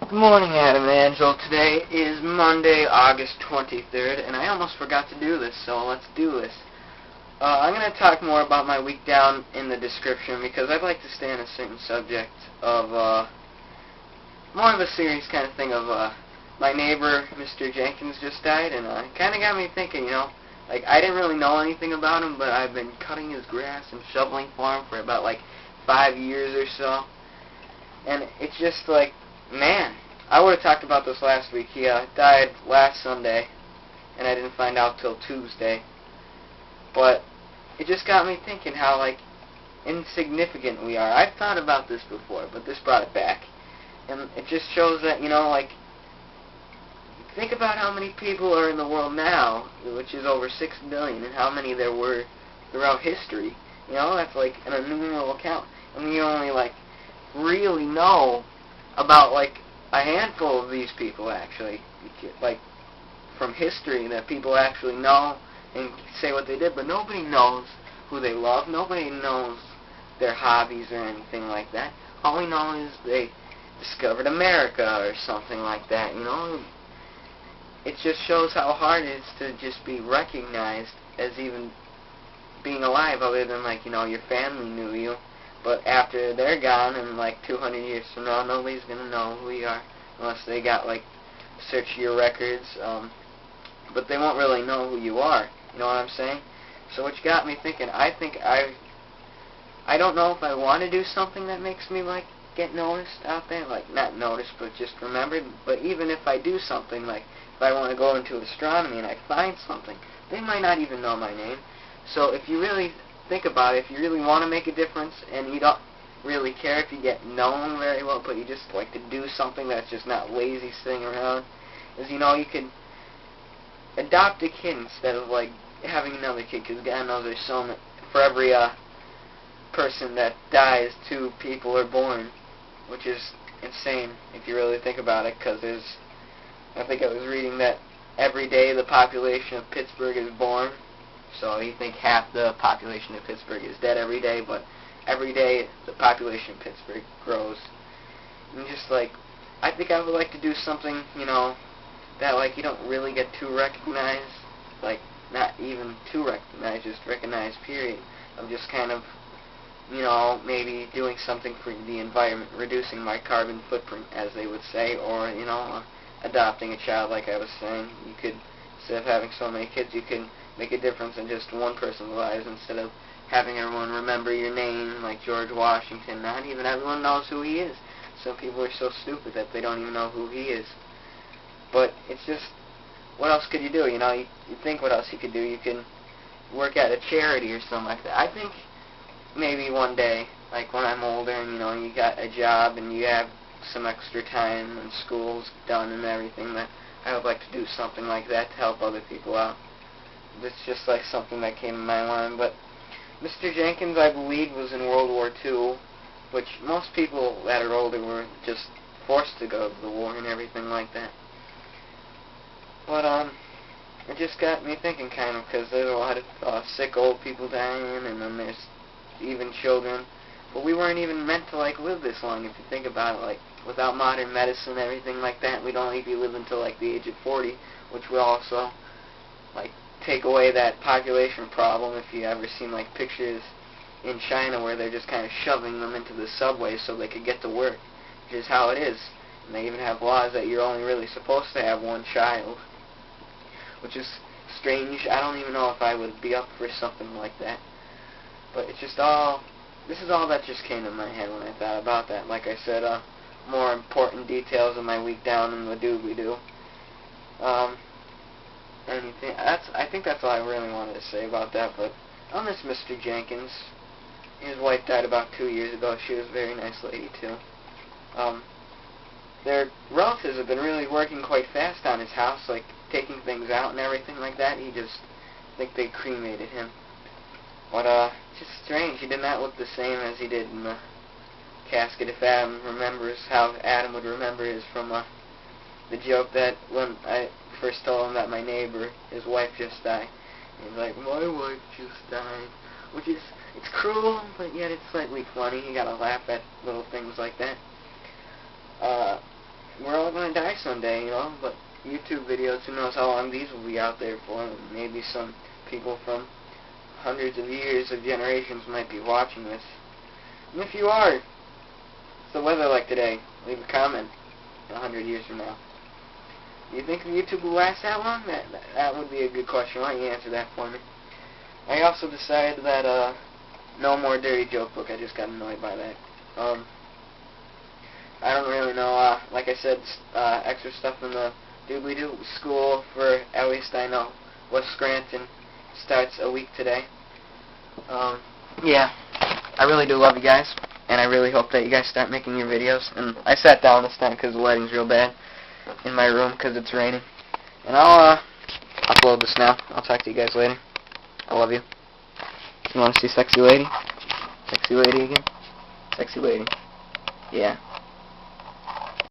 Good morning, Adam and Angel. Today is Monday, August 23rd, and I almost forgot to do this, so let's do this. I'm going to talk more about my week down in the description because I'd like to stay on a certain subject of, more of a serious kind of thing of, my neighbor, Mr. Jenkins, just died, and it kind of got me thinking, like, I didn't really know anything about him, but I've been cutting his grass and shoveling for him for about, 5 years or so, and it's just like, man, I would have talked about this last week. He died last Sunday, and I didn't find out till Tuesday. But it just got me thinking how, insignificant we are. I've thought about this before, but this brought it back. And it just shows that, think about how many people are in the world now, which is over 6 billion, and how many there were throughout history. That's like an innumerable count. And we only, really know about, a handful of these people, actually, from history, that people actually know and say what they did, but nobody knows who they love. Nobody knows their hobbies or anything like that. All we know is they discovered America or something like that, It just shows how hard it is to just be recognized as even being alive, other than, your family knew you. But after they're gone, and 200 years from now, nobody's going to know who you are, unless they got, search your records, but they won't really know who you are, you know what I'm saying? So which got me thinking, I don't know if I want to do something that makes me, get noticed out there, not noticed, but just remembered, but even if I do something, if I want to go into astronomy and I find something, they might not even know my name. So if you really think about it, if you really want to make a difference and you don't really care if you get known very well, but you just like to do something that's just not lazy sitting around, is, you can adopt a kid instead of, having another kid, because God knows there's so many, for every person that dies, 2 people are born, which is insane if you really think about it, because I think I was reading that every day the population of Pittsburgh is born. So you think half the population of Pittsburgh is dead every day, but every day the population of Pittsburgh grows. And just I think I would like to do something, that you don't really get too recognized, not even too recognized, just recognized period, of just kind of, maybe doing something for the environment, reducing my carbon footprint, as they would say, or, adopting a child, like I was saying. You could, instead of having so many kids, you can make a difference in just one person's lives instead of having everyone remember your name, like George Washington. Not even everyone knows who he is. Some people are so stupid that they don't even know who he is. But it's just, what else could you do? You think what else you could do. You can work at a charity or something like that. I think maybe one day, when I'm older and, you got a job and you have some extra time and school's done and everything, that I would like to do something like that to help other people out. It's just something that came to my mind. But Mr. Jenkins, I believe, was in World War II, which most people that are older were just forced to go to the war and everything like that. But it just got me thinking, kind of, because there's a lot of sick old people dying, and then there's even children. But we weren't even meant to live this long, if you think about it. Without modern medicine and everything like that, we'd only be living until the age of 40, which will also take away that population problem. If you ever seen pictures in China where they're just kind of shoving them into the subway so they could get to work, which is how it is. And they even have laws that you're only really supposed to have 1 child, which is strange. I don't even know if I would be up for something like that. But it's just this is all that just came to my head when I thought about that. Like I said, more important details of my week down in the doobly-doo. I think that's all I really wanted to say about that. But I'll miss Mr. Jenkins. His wife died about 2 years ago. She was a very nice lady, too. Their relatives have been really working quite fast on his house, taking things out and everything like that. I think they cremated him. But, just strange. He did not look the same as he did in the casket. If Adam remembers how Adam would remember is from, the joke that when I first told him that my neighbor, his wife just died. He's like, my wife just died. Which is, it's cruel, but yet it's slightly funny. You gotta laugh at little things like that. we're all going to die someday, you know, but YouTube videos, who knows how long these will be out there for. Maybe some people from hundreds of years of generations might be watching this. And if you are, what's the weather like today? Leave a comment 100 years from now. Do you think YouTube will last that long? That would be a good question. Why don't you answer that for me? I also decided that, no more dirty joke book. I just got annoyed by that. I don't really know, like I said, extra stuff in the doobly-doo school for, at least I know, West Scranton starts a week today. Yeah, I really do love you guys, and I really hope that you guys start making your videos. And I sat down this time because the lighting's real bad in my room because it's raining. And I'll upload this now. I'll talk to you guys later. I love you. You want to see sexy lady? Sexy lady again? Sexy lady. Yeah.